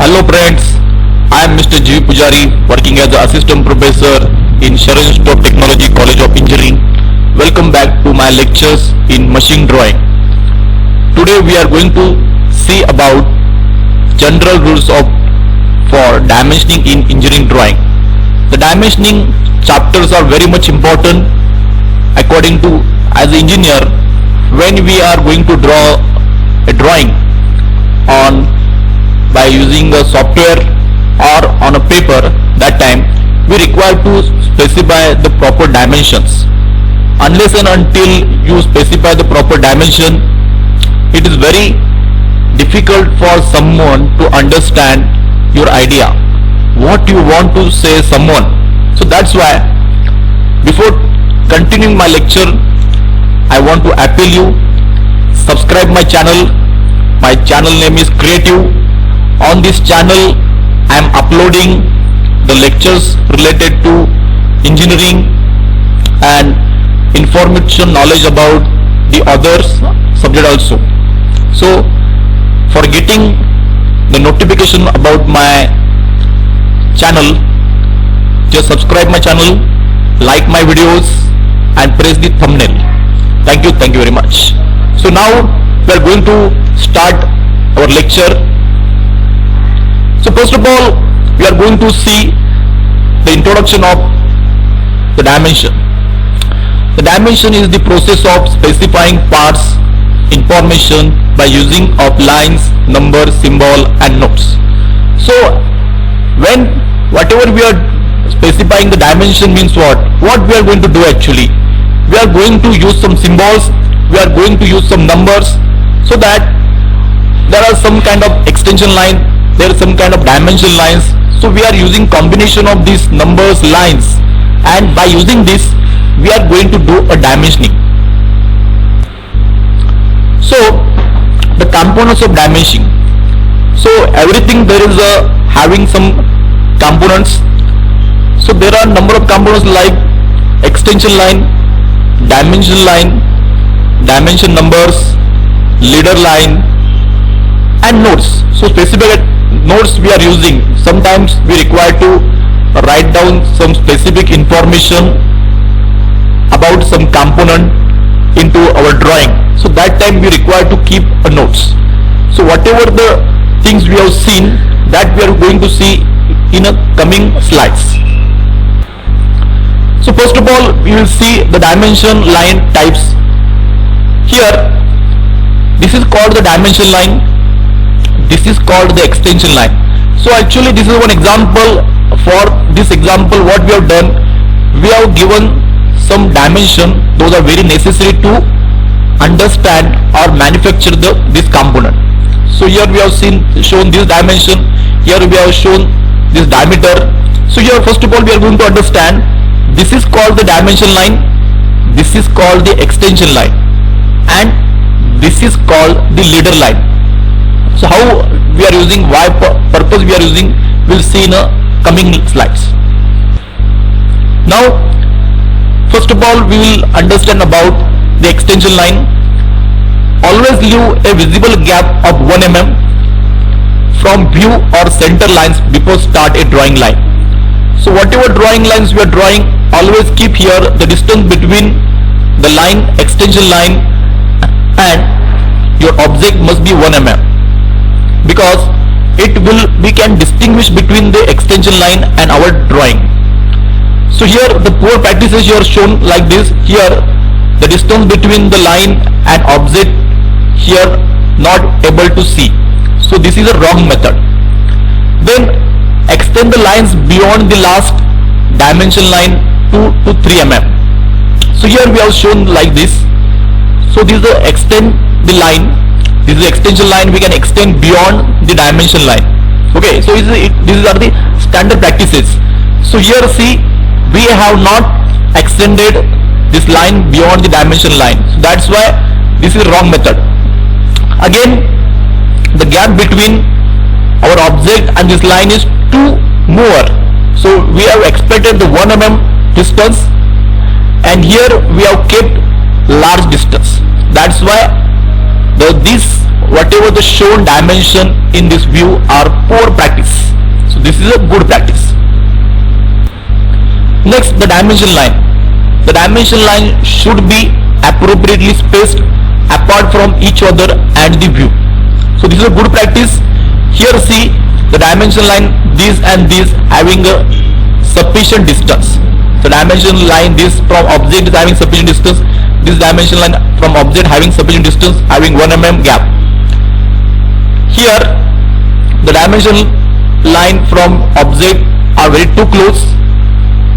Hello friends, I am Mr. G. Pujari working as an assistant professor in Sharon Stop Technology College of Engineering. Welcome back to my lectures in machine drawing. Today we are going to see about general rules for dimensioning in engineering drawing. The dimensioning chapters are very much important according to as an engineer when we are going to draw a drawing on by using a software or on a paper. That time we require to specify the proper dimensions. Unless and until you specify the proper dimension, it is very difficult for someone to understand your idea, what you want to say someone. So that's why before continuing my lecture, I want to appeal you, subscribe my channel. My channel name is Creative. On this channel I am uploading the lectures related to engineering and information knowledge about the others subject also. So for getting the notification about my channel, just subscribe my channel, like my videos and press the thumbnail. Thank you very much. So now we are going to start our lecture. So first of all, we are going to see the introduction of the dimension. The dimension is the process of specifying parts information by using of lines, numbers, symbol and notes. So when whatever we are specifying the dimension means what we are going to do actually, we are going to use some symbols, we are going to use some numbers, so that there are some kind of extension line, there is some kind of dimension lines. So we are using combination of these numbers, lines, and by using this we are going to do a dimensioning. So the components of dimensioning, so everything there is having some components. So there are number of components like extension line, dimension line, dimension numbers, leader line and notes. So specific notes we are using, sometimes we require to write down some specific information about some component into our drawing. So that time we require to keep a notes. So whatever the things we have seen, that we are going to see in a coming slides. So first of all we will see the dimension line types. Here this is called the dimension line, this is called the extension line. So actually this is one example. For this example what we have done, we have given some dimension, those are very necessary to understand or manufacture this component. So here we have shown this dimension, here we have shown this diameter. So here first of all we are going to understand, this is called the dimension line, this is called the extension line and this is called the leader line. So how we are using, why purpose we are using, we'll see in a coming slides. Now first of all we will understand about the extension line. Always leave a visible gap of 1 mm from view or center lines before start a drawing line. So whatever drawing lines we are drawing, always keep here the distance between the line, extension line and your object must be 1 mm, because we can distinguish between the extension line and our drawing. So here the poor practices here shown like this. Here the distance between the line and object here not able to see. So this is a wrong method. Then extend the lines beyond the last dimension line 2 to 3 mm. So here we have shown like this. So this is the extend the line, this is the extension line, we can extend beyond the dimension line. Okay, so these are the standard practices. So here see, we have not extended this line beyond the dimension line. So that's why this is wrong method. Again, the gap between our object and this line is 2 more. So we have expected the 1 mm distance and here we have kept large distance. That's why this whatever the shown dimension in this view are poor practice. Next, the dimension line. The dimension line should be appropriately spaced apart from each other and the view. So this is a good practice. Here see the dimension line, these and these having a sufficient distance. So dimension line, this from object is having sufficient distance. This dimension line from object having sufficient distance, having 1 mm gap. Here the dimension line from object are very too close.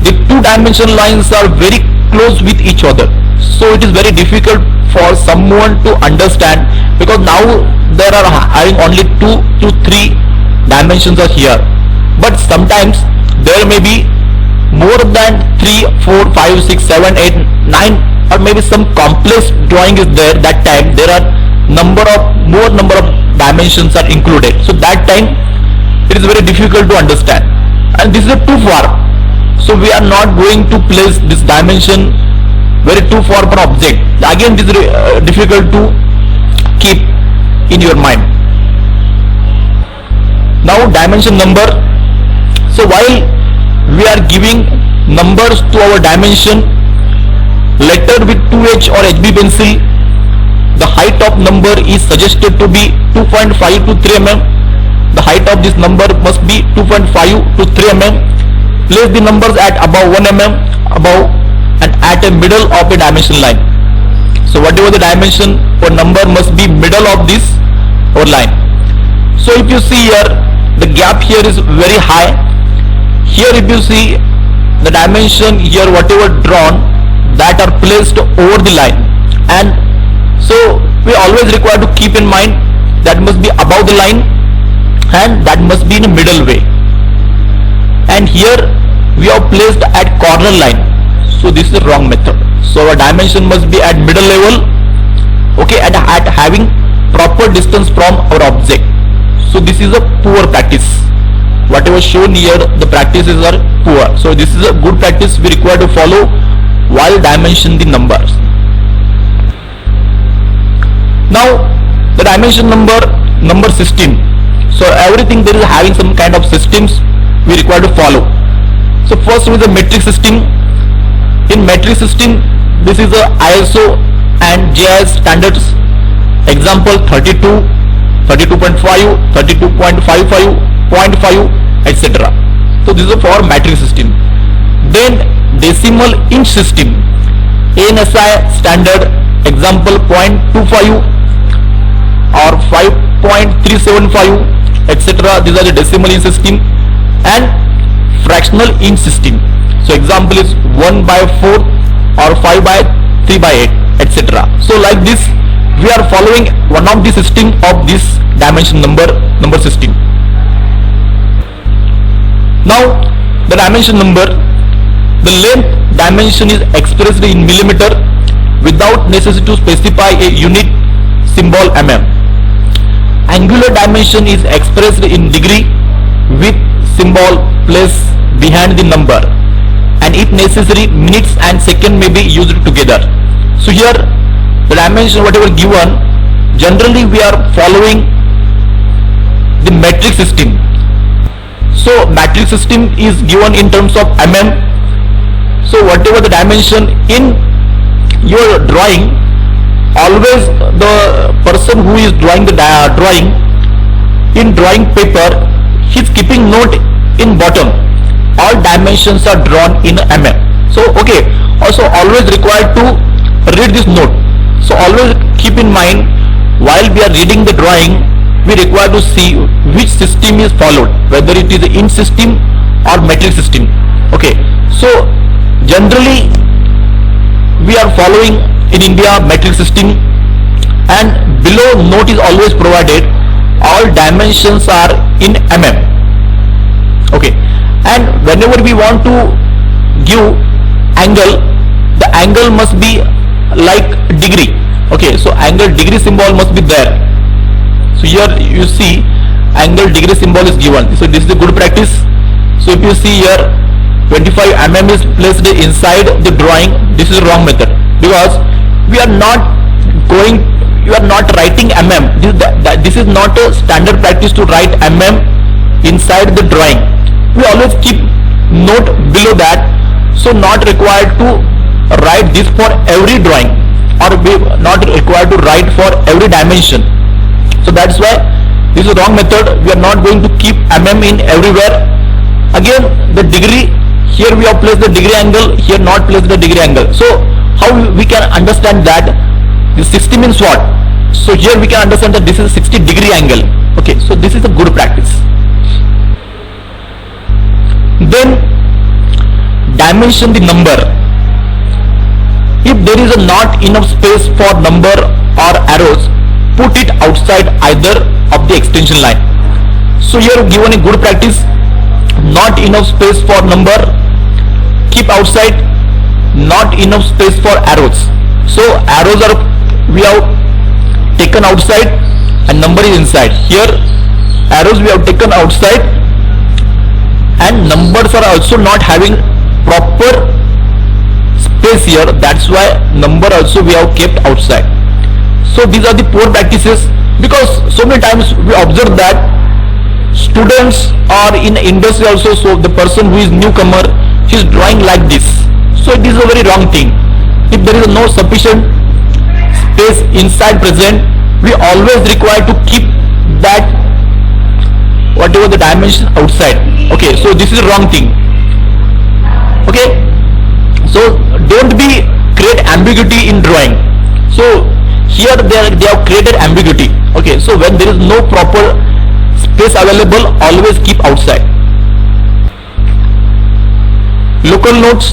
The two dimension lines are very close with each other, so it is very difficult for someone to understand, because now there are having only 2 to 3 dimensions are here, but sometimes there may be more than 3, 4, 5, 6, 7, 8, 9, or maybe some complex drawing is there. That time there are more number of dimensions are included, so that time it is very difficult to understand, and this is too far. So we are not going to place this dimension very too far from object. Again, this is difficult to keep in your mind. Now dimension number. So while we are giving numbers to our dimension, letter with 2H or HB pencil, the height of number is suggested to be 2.5 to 3 mm. The height of this number must be 2.5 to 3 mm. Place the numbers at above 1 mm above and at a middle of a dimension line. So whatever the dimension or number must be middle of this or line. So if you see here, the gap here is very high. Here if you see the dimension here, whatever drawn, that are placed over the line, and so we always require to keep in mind that must be above the line and that must be in a middle way. And here we are placed at corner line, so this is the wrong method. So our dimension must be at middle level, okay, and at having proper distance from our object. So this is a poor practice. Whatever shown here, the practices are poor. So this is a good practice we require to follow while dimension the numbers. Now the dimension number 16. So everything there is having some kind of systems we require to follow. So first is the metric system. In metric system, this is the ISO and JIS standards. Example 32, 32.5, 32.55, 0.5, etc. So this is for metric system. Then decimal inch system, ANSI standard, example 0.25 or 5.375, etc. These are the decimal inch system. And fractional inch system. So example is 1/4 or 5/3/8, etc. So like this we are following one of the system of this dimension number system. Now the dimension number, the length dimension is expressed in millimeter without necessity to specify a unit symbol mm. Angular dimension is expressed in degree with symbol placed behind the number, and if necessary minutes and second may be used together. So here the dimension whatever given, generally we are following the metric system. So metric system is given in terms of mm. So whatever the dimension in your drawing, always the person who is drawing the drawing in drawing paper, he is keeping note in bottom, all dimensions are drawn in mm. So okay, also always required to read this note. So always keep in mind while we are reading the drawing, we require to see which system is followed, whether it is the inch system or metric system. Okay, so generally we are following in India metric system, and below note is always provided all dimensions are in mm. Okay, and whenever we want to give angle, the angle must be like degree. Okay, so angle degree symbol must be there. So here you see angle degree symbol is given. So this is a good practice. So if you see here 25 mm is placed inside the drawing, this is wrong method, because we are not going, you are not writing mm. This is not a standard practice to write mm inside the drawing. We always keep note below that So not required to write this for every drawing, or we not required to write for every dimension. So that's why this is a wrong method. We are not going to keep in everywhere. Again, the degree, here we have placed the degree angle, here not placed the degree angle. So how we can understand that this 60 means what? So here we can understand that this is 60 degree angle. Okay, so this is a good practice. Then dimension the number. If there is not enough space for number or arrows, put it outside either of the extension line. So here given a good practice, not enough space for number, keep outside, not enough space for arrows. So arrows are, we have taken outside and number is inside. Here arrows we have taken outside and numbers are also not having proper space here. That's why number also we have kept outside. So these are the poor practices, because so many times we observe that students are in industry also, so the person who is newcomer, he is drawing like this. So it is a very wrong thing. If there is no sufficient space inside present, we always require to keep that whatever the dimension outside. Okay, so this is a wrong thing. Okay, so don't be create ambiguity in drawing. So here they have created ambiguity. Okay, so when there is no proper space available, always keep outside. Local notes,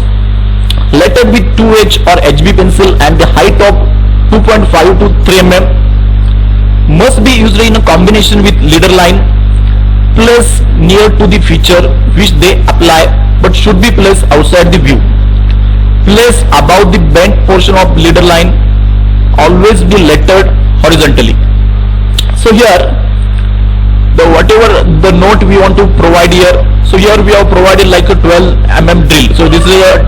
letter with 2H or HB pencil and the height of 2.5 to 3 mm must be used in a combination with leader line. Place near to the feature which they apply, but should be placed outside the view. Place above the bent portion of leader line. Always be lettered horizontally. So here the whatever the note we want to provide here, so here we have provided like a 12 mm drill. So this is a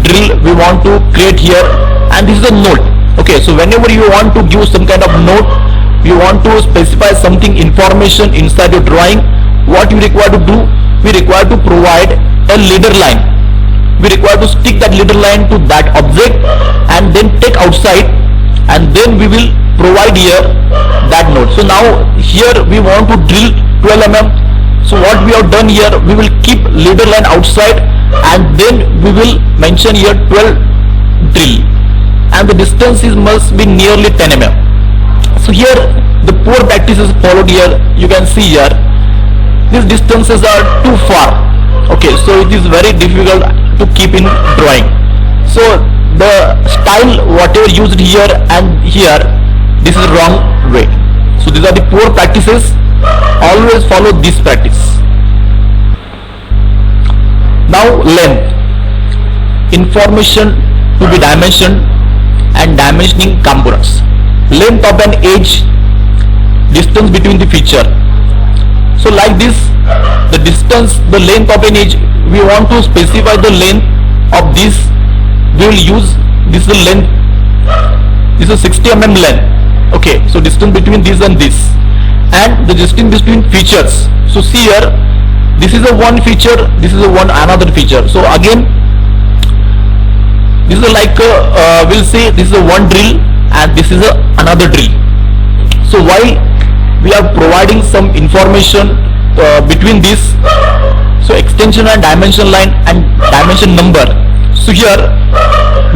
drill we want to create here, and this is a note. Okay, so whenever you want to give some kind of note, you want to specify something information inside your drawing, what you require to do, we require to provide a leader line. We require to stick that leader line to that object and then take outside, and then we will provide here that note. So now here we want to drill 12 mm. So what we have done here, we will keep leader line outside and then we will mention here 12 drill, and the distance is must be nearly 10 mm. So here the poor practice is followed here. You can see here these distances are too far. Okay, so it is very difficult to keep in drawing. So the style whatever used here and here, this is wrong way. So these are the poor practices. Always follow this practice. Now length, information to be dimensioned and dimensioning components. Length of an edge, distance between the feature. So like this, the distance, the length of an edge, we want to specify the length of this. We will use this is the length. This is 60 mm length. Okay, so distance between this and this, and the distance between features. So see here, this is a one feature, this is a one another feature. So again, this is like we'll say this is a one drill and this is a another drill. So why we are providing some information between this, so extension and dimension line and dimension number. So here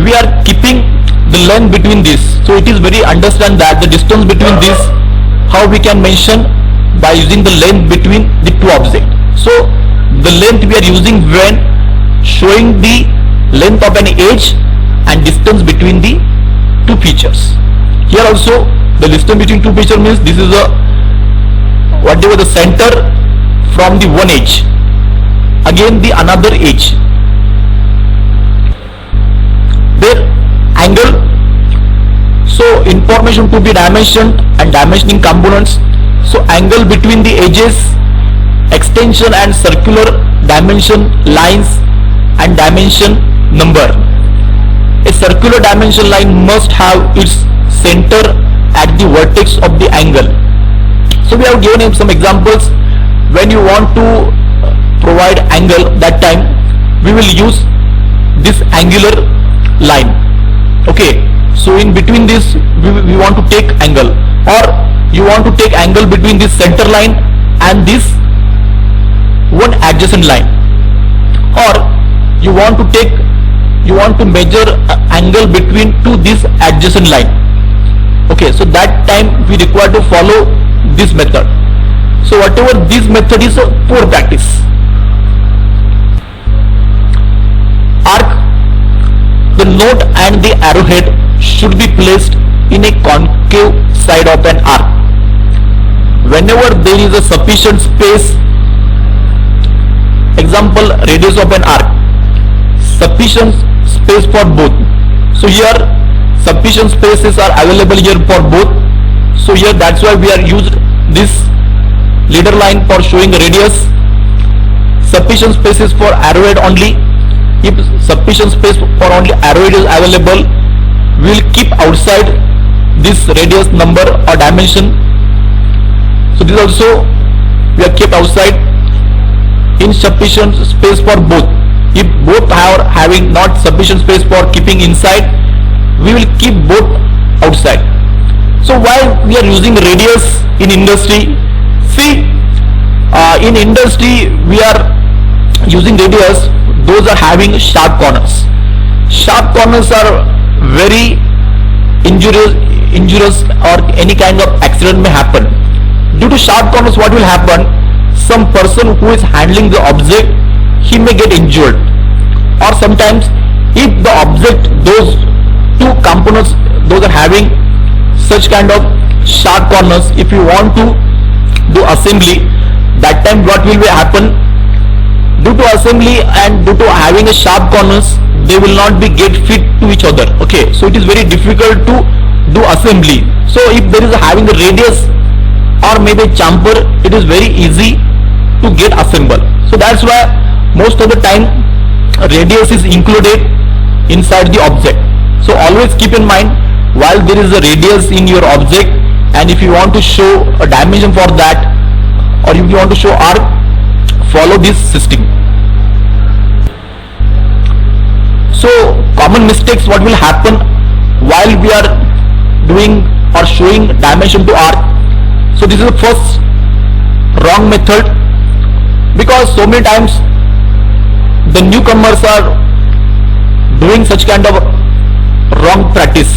we are keeping the length between this. So it is very understand that the distance between this, how we can mention by using the length between the two objects. So the length we are using when showing the length of an edge and distance between the two features. Here also the distance between two features means this is a whatever the center from the one edge, again the another edge. Their angle, so information to be dimensioned and dimensioning components. So angle between the edges, extension and circular dimension lines and dimension number. A circular dimension line must have its center at the vertex of the angle. So we have given him some examples. When you want to provide angle, that time we will use this angular line. Okay, so in between this we want to take angle, or you want to take angle between this center line and this one adjacent line, or you want to measure angle between two this adjacent line. Okay, so that time we require to follow this method. So whatever this method is a poor practice. Arc, the node and the arrowhead should be placed in a concave side of an arc. Whenever there is a sufficient space, example radius of an arc, sufficient space for both. So here sufficient spaces are available here for both. So here that's why we are used this leader line for showing radius. Sufficient spaces for arrowhead only. If sufficient space for only arrowhead is available, we will keep outside this radius number or dimension. So this also we are kept outside. Insufficient space for both. If both are having not sufficient space for keeping inside, we will keep both outside. So why we are using radius in industry? See, in industry we are using radius. Those are having sharp corners. Sharp corners are very injurious, or any kind of accident may happen. Due to sharp corners, what will happen? Some person who is handling the object, he may get injured. Or sometimes if the object, those two components, those are having such kind of sharp corners, if you want to do assembly, that time what will happen? Due to assembly and due to having a sharp corners, they will not be get fit to each other. Okay, so it is very difficult to do assembly. So if there is having a radius or maybe chamfer, it is very easy to get assembled. So that's why most of the time radius is included inside the object. So always keep in mind, while there is a radius in your object, and if you want to show a dimension for that, or if you want to show arc, follow this system. So common mistakes what will happen while we are doing or showing dimension to arc. So this is the first wrong method, because so many times the newcomers are doing such kind of wrong practice.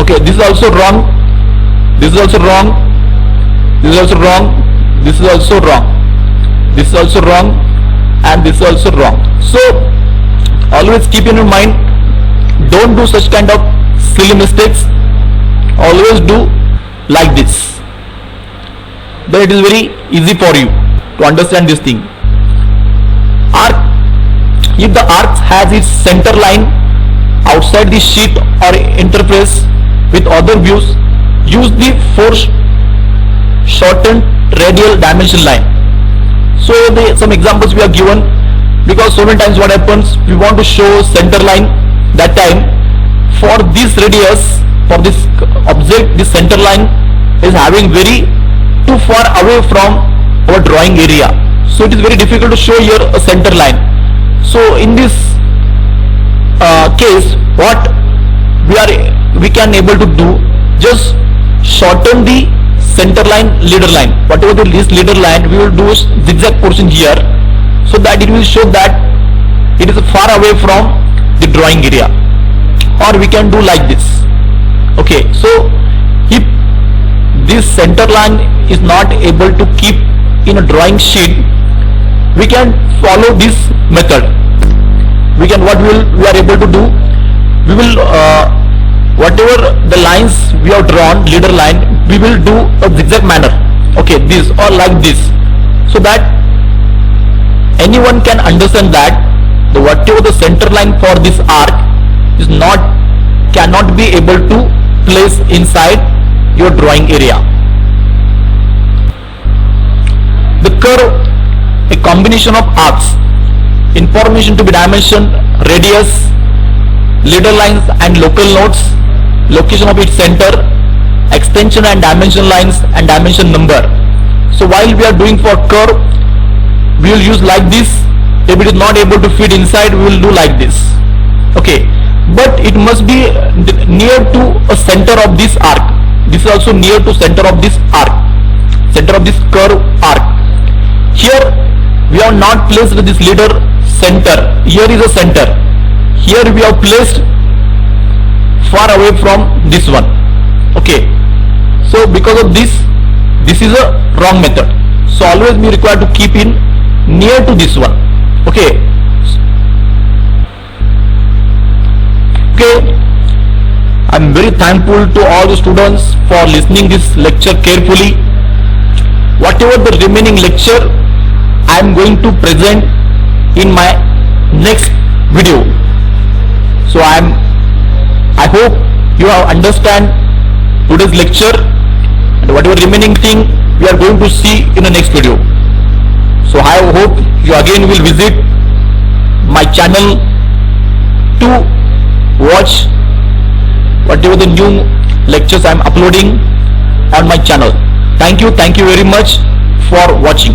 Okay, this is also wrong, this is also wrong, this is also wrong, this is also wrong, this is also wrong, and this is also wrong. So always keep in your mind, don't do such kind of silly mistakes. Always do like this. Then it is very easy for you to understand this thing. Arc, if the arc has its center line outside the sheet or interface with other views, use the foreshortened radial dimension line. So some examples we are given, because so many times what happens, we want to show center line. That time for this radius, for this object, this center line is having very too far away from our drawing area. So it is very difficult to show here a center line. So in this case, what we can able to do, just shorten the center line, leader line. Whatever this leader line, we will do zigzag portion here, so that it will show that it is far away from the drawing area. Or we can do like this. Okay, so if this center line is not able to keep in a drawing sheet, we can follow this method. We are able to do, we will whatever the lines we have drawn, leader line, we will do a zigzag manner. Okay, this or like this, so that anyone can understand that whatever the center line for this arc is cannot be able to place inside your drawing area. The curve, a combination of arcs, information to be dimensioned, radius, leader lines and local nodes, location of its center, extension and dimension lines and dimension number. So while we are doing for curve, we will use like this, If it is not able to fit inside, we will do like this. Okay, but it must be near to a center of this arc. This is also near to center of this arc, center of this curve arc. Here we have not placed this leader center. Here is a center. Here we have placed far away from this one. Okay, so because of this is a wrong method. So always we require to keep in near to this one. Okay, I'm very thankful to all the students for listening this lecture carefully. Whatever the remaining lecture, I am going to present in my next video. So I hope you have understand today's lecture, and whatever remaining thing we are going to see in the next video. So I hope you again will visit my channel to watch whatever the new lectures I am uploading on my channel. Thank you very much for watching.